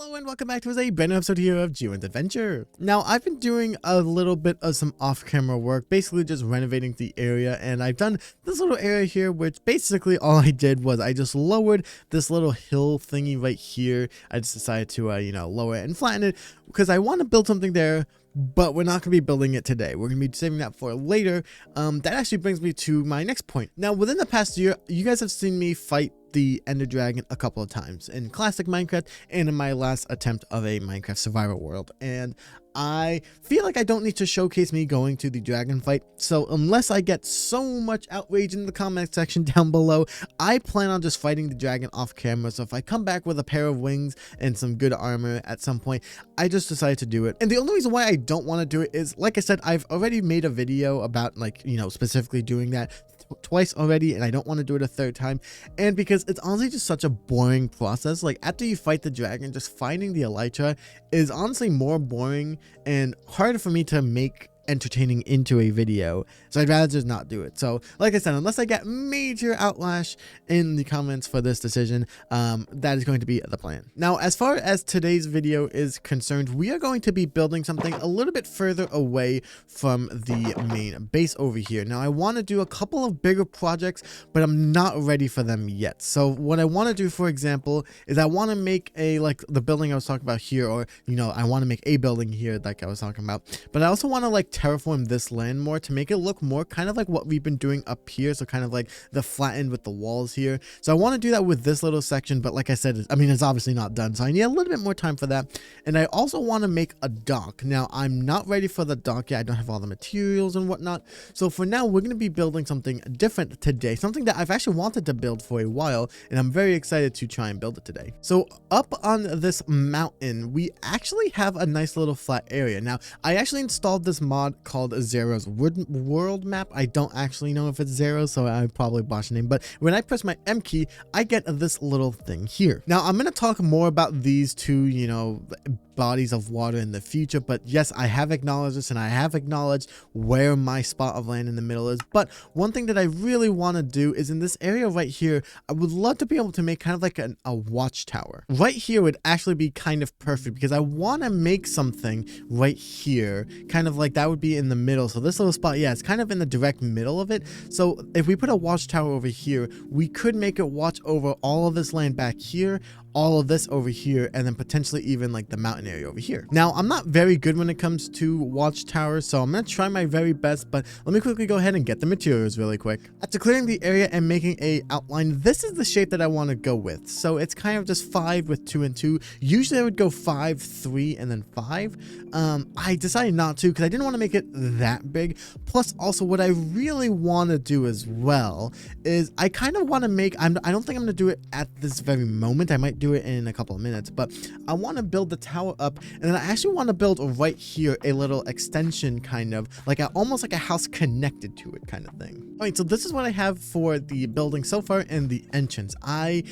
Hello and welcome back to a brand new episode here of G1's Adventure. Now, I've been doing a little bit of some off-camera work, basically just renovating the area, and I've done this little area here, which basically all I did was I just lowered this little hill thingy right here. I just decided to, lower it and flatten it because I want to build something there, but we're not going to be building it today. We're going to be saving that for later. That actually brings me to my next point. Now, within the past year, you guys have seen me fight the Ender Dragon a couple of times in classic Minecraft and in my last attempt of a Minecraft survival world, and I feel like I don't need to showcase me going to the dragon fight, so unless I get so much outrage in the comment section down below, I plan on just fighting the dragon off camera. So if I come back with a pair of wings and some good armor at some point, I just decided to do it. And the only reason why I don't want to do it is, like I said, I've already made a video about specifically doing that twice already, and I don't want to do it a third time, and because it's honestly just such a boring process. Like, after you fight the dragon, just finding the elytra is honestly more boring and harder for me to make entertaining into a video, so I'd rather just not do it. So like I said, unless I get major outlash in the comments for this decision, that is going to be the plan. Now, as far as today's video is concerned, we are going to be building something a little bit further away from the main base over here. Now, I want to do a couple of bigger projects, but I'm not ready for them yet. So what I want to do, for example, is I want to make the building I was talking about here, or I want to make a building here like I was talking about, but I also want to terraform this land more to make it look more kind of like what we've been doing up here, so kind of like the flattened with the walls here. So I want to do that with this little section, but like I said, it's obviously not done, so I need a little bit more time for that. And I also want to make a dock. Now, I'm not ready for the dock yet. I don't have all the materials and whatnot, so for now we're going to be building something different today, something that I've actually wanted to build for a while, and I'm very excited to try and build it today. So up on this mountain, we actually have a nice little flat area. Now, I actually installed this mod called Zero's world map. I don't actually know if it's Zero, so I probably botched the name, but when I press my M key, I get this little thing here. Now, I'm going to talk more about these two, bodies of water in the future, but yes, I have acknowledged this, and I have acknowledged where my spot of land in the middle is. But one thing that I really want to do is in this area right here, I would love to be able to make kind of like a watchtower. Right here would actually be kind of perfect, because I want to make something right here, kind of like that would be in the middle. So this little spot, yeah, it's kind of in the direct middle of it. So if we put a watchtower over here, we could make it watch over all of this land back here, all of this over here, and then potentially even like the mountain area over here. Now, I'm not very good when it comes to watchtowers, so I'm gonna try my very best, but let me quickly go ahead and get the materials really quick. After clearing the area and making a outline, this is the shape that I want to go with. So it's kind of just 5 with 2 and 2. Usually I would go 5, 3, and then 5. I decided not to because I didn't want to make it that big. Plus, also what I really want to do as well is I kind of want to make, I don't think I'm gonna do it at this very moment. I might do it in a couple of minutes, but I want to build the tower up, and then I actually want to build right here a little extension, kind of like almost like a house connected to it kind of thing. All right, so this is what I have for the building so far and the entrance. I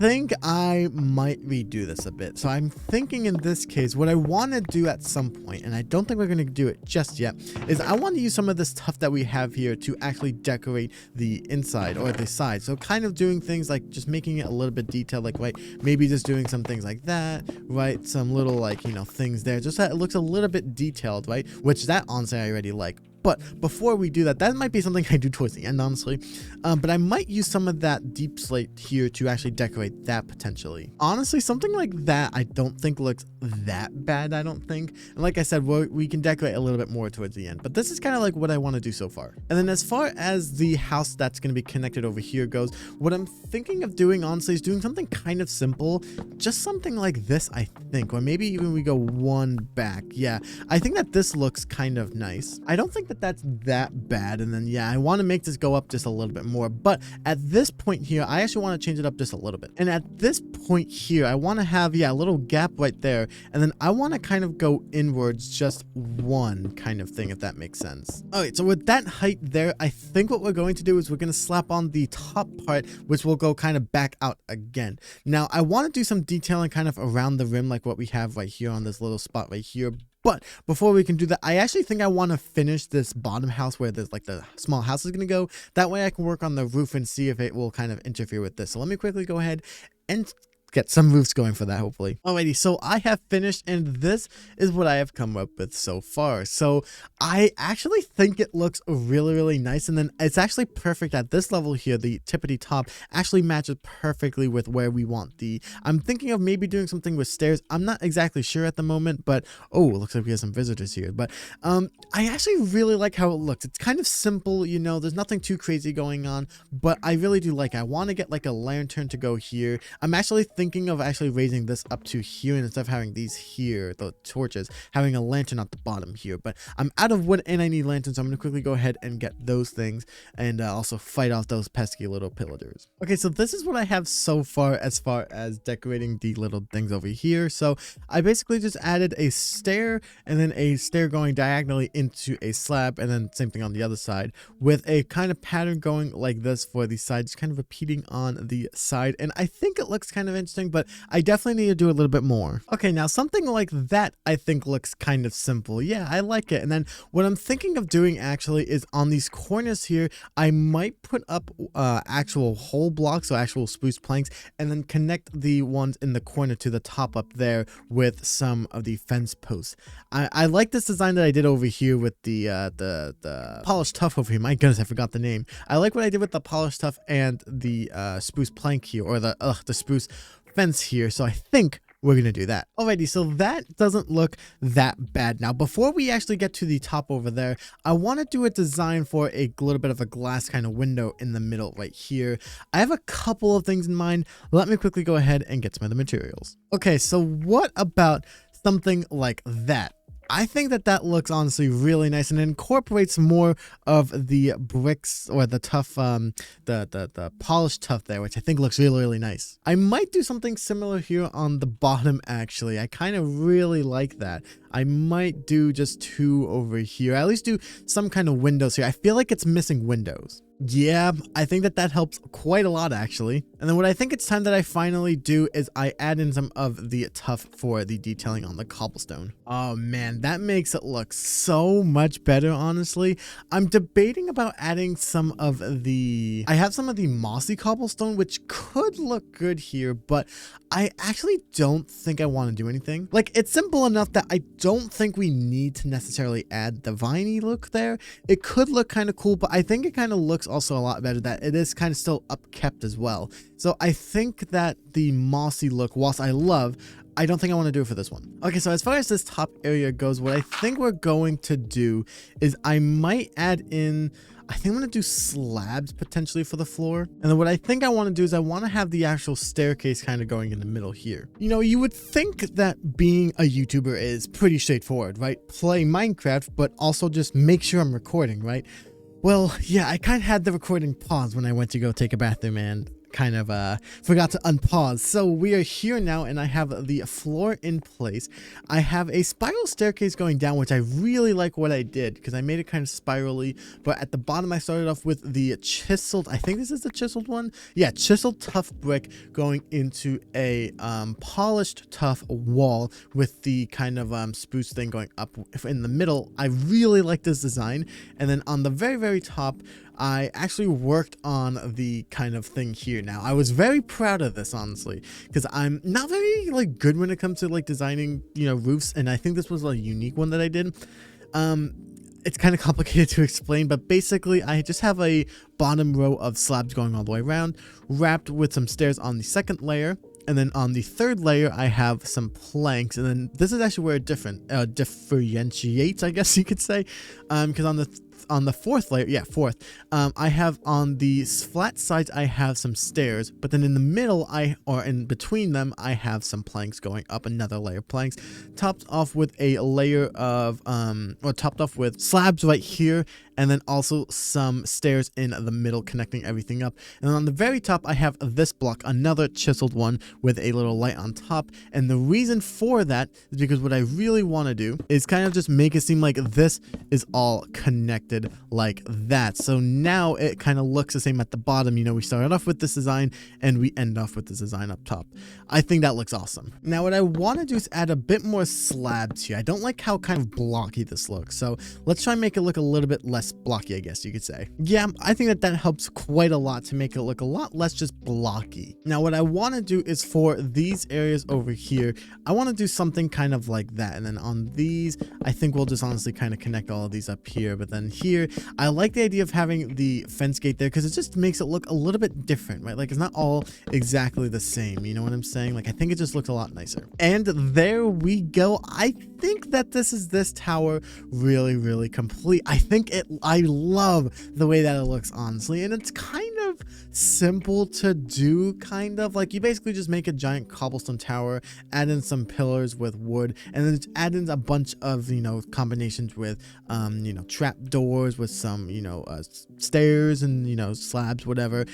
think I might redo this a bit. So I'm thinking in this case, what I want to do at some point, and I don't think we're going to do it just yet, is I want to use some of the stuff that we have here to actually decorate the inside or the side. So kind of doing things like just making it a little bit detailed, like, right, maybe just doing some things like that, right, some little things there, just that it looks a little bit detailed, right, which that honestly I already like. But before we do that, that might be something I do towards the end, honestly. But I might use some of that deep slate here to actually decorate that potentially. Honestly, something like that I don't think looks that bad, I don't think. And like I said, we can decorate a little bit more towards the end. But this is kind of like what I want to do so far. And then as far as the house that's going to be connected over here goes, what I'm thinking of doing, honestly, is doing something kind of simple. Just something like this, I think. Or maybe even we go one back. Yeah, I think that this looks kind of nice. I don't think that that's that bad. And then yeah, I want to make this go up just a little bit more, but at this point here I actually want to change it up just a little bit. And at this point here I want to have a little gap right there, and then I want to kind of go inwards just one kind of thing, if that makes sense. All right, so with that height there, I think what we're going to do is we're going to slap on the top part, which will go kind of back out again. Now I want to do some detailing kind of around the rim, like what we have right here on this little spot right here. But before we can do that, I actually think I want to finish this bottom house where there's like the small house is going to go. That way I can work on the roof and see if it will kind of interfere with this. So let me quickly go ahead and get some roofs going for that, hopefully. Alrighty, so I have finished, and this is what I have come up with so far. So I actually think it looks really, really nice, and then it's actually perfect at this level here. The tippity top actually matches perfectly with where we want the. I'm thinking of maybe doing something with stairs. I'm not exactly sure at the moment, but oh, it looks like we have some visitors here. But I actually really like how it looks. It's kind of simple, you know, there's nothing too crazy going on, but I really do like it. I want to get like a lantern to go here. I'm actually thinking of actually raising this up to here, and instead of having these here, the torches, having a lantern at the bottom here. But I'm out of wood and I need lanterns, so I'm going to quickly go ahead and get those things, and also fight off those pesky little pillagers. Okay, so this is what I have so far as decorating the little things over here. So I basically just added a stair, and then a stair going diagonally into a slab, and then same thing on the other side, with a kind of pattern going like this for the sides, kind of repeating on the side. And I think it looks kind of interesting, but I definitely need to do a little bit more. Okay, now something like that I think looks kind of simple. Yeah, I like it. And then what I'm thinking of doing actually is on these corners here, I might put up actual whole blocks, so actual spruce planks, and then connect the ones in the corner to the top up there with some of the fence posts. I like this design that I did over here with the polished tuff over here. My goodness, I forgot the name. I like what I did with the polished tuff and the spruce plank here, or the spruce fence here. So I think we're gonna do that. Alrighty, so that doesn't look that bad. Now, before we actually get to the top over there, I want to do a design for a little bit of a glass kind of window in the middle right here. I have a couple of things in mind. Let me quickly go ahead and get some of the materials. Okay, so what about something like that? I think that looks honestly really nice, and it incorporates more of the bricks or the tough, the polished tuff there, which I think looks really, really nice. I might do something similar here on the bottom, actually. I kind of really like that. I might do just two over here. At least do some kind of windows here. I feel like it's missing windows. Yeah, I think that helps quite a lot, actually. And then what I think it's time that I finally do is I add in some of the tuff for the detailing on the cobblestone. Oh man, that makes it look so much better, honestly. I'm debating about adding some of the... I have some of the mossy cobblestone, which could look good here, but I actually don't think I want to do anything. Like, it's simple enough that I don't think we need to necessarily add the viney look there. It could look kind of cool, but I think it kind of looks also a lot better that it is kind of still upkept as well. So I think that the mossy look, whilst I love, I don't think I want to do it for this one. Okay, so as far as this top area goes, what I think we're going to do is I might add in... I think I'm going to do slabs potentially for the floor. And then what I think I want to do is I want to have the actual staircase kind of going in the middle here. You know, you would think that being a YouTuber is pretty straightforward, right? Play Minecraft, but also just make sure I'm recording, right? Well, yeah, I kind of had the recording paused when I went to go take a bathroom and kind of forgot to unpause. So we are here now, and I have the floor in place. I have a spiral staircase going down, which I really like what I did because I made it kind of spirally. But at the bottom, I started off with the chiseled, I think this is the chiseled one. Yeah, chiseled tough brick going into a polished tough wall with the kind of spruce thing going up in the middle. I really like this design. And then on the very, very top, I actually worked on the kind of thing here. Now, I was very proud of this, honestly, because I'm not very like good when it comes to like designing, you know, roofs, and I think this was a unique one that I did. It's kind of complicated to explain, but basically I just have a bottom row of slabs going all the way around, wrapped with some stairs on the second layer. And then on the third layer, I have some planks. And then this is actually where it differentiates, I guess you could say. Because on the fourth layer, I have on the flat sides, I have some stairs, but then in the middle, or in between them, I have some planks going up, another layer of planks, topped off with a layer of, or topped off with slabs right here, and then also some stairs in the middle connecting everything up. And on the very top, I have this block, another chiseled one with a little light on top. And the reason for that is because what I really want to do is kind of just make it seem like this is all connected like that. So now it kind of looks the same at the bottom. You know, we started off with this design and we end off with this design up top. I think that looks awesome. Now, what I want to do is add a bit more slabs here. I don't like how kind of blocky this looks. So let's try and make it look a little bit less less blocky, I guess you could say. Yeah, I think that helps quite a lot to make it look a lot less just blocky. Now, what I want to do is for these areas over here, I want to do something kind of like that. And then on these, I think we'll just honestly kind of connect all of these up here. But then here, I like the idea of having the fence gate there because it just makes it look a little bit different, right? Like it's not all exactly the same. You know what I'm saying? Like I think it just looks a lot nicer. And there we go. I think that this tower really complete. I love the way that it looks, honestly, and it's kind of simple to do, kind of like you basically just make a giant cobblestone tower, add in some pillars with wood, and then just add in a bunch of, you know, combinations with you know, trap doors with some, you know, stairs and, you know, slabs, whatever.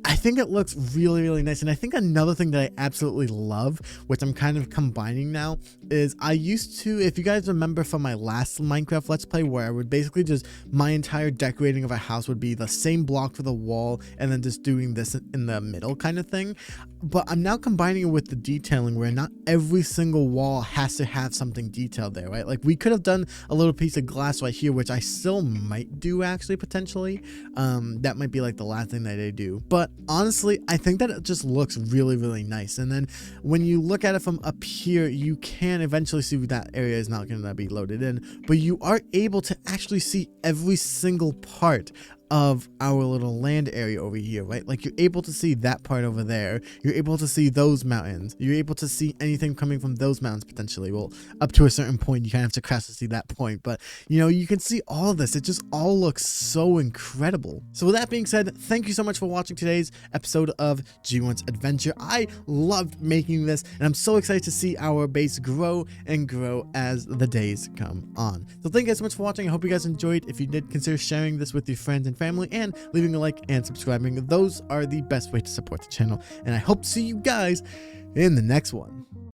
I think it looks really nice. And I think another thing that I absolutely love, which I'm kind of combining now, is I used to, if you guys remember from my last Minecraft Let's Play, where I would basically just, my entire decorating of a house would be the same block for the wall and then just doing this in the middle kind of thing. But I'm now combining it with the detailing where not every single wall has to have something detailed there, right? Like we could have done a little piece of glass right here, which I still might do actually potentially. That might be like the last thing that I do. But honestly, I think that it just looks really nice. And then when you look at it from up here, you can eventually see that area is not going to be loaded in, but you are able to actually see every single part of our little land area over here, right? Like you're able to see that part over there, you're able to see those mountains, you're able to see anything coming from those mountains potentially. Well, up to a certain point you kind of have to crash to see that point, but you know, you can see all of this. It just all looks so incredible. So with that being said, thank you so much for watching today's episode of G1's Adventure. I loved making this and I'm so excited to see our base grow and grow as the days come on. So thank you guys so much for watching. I hope you guys enjoyed. If you did, consider sharing this with your friends and family and leaving a like and subscribing. Those are the best way to support the channel, and I hope to see you guys in the next one.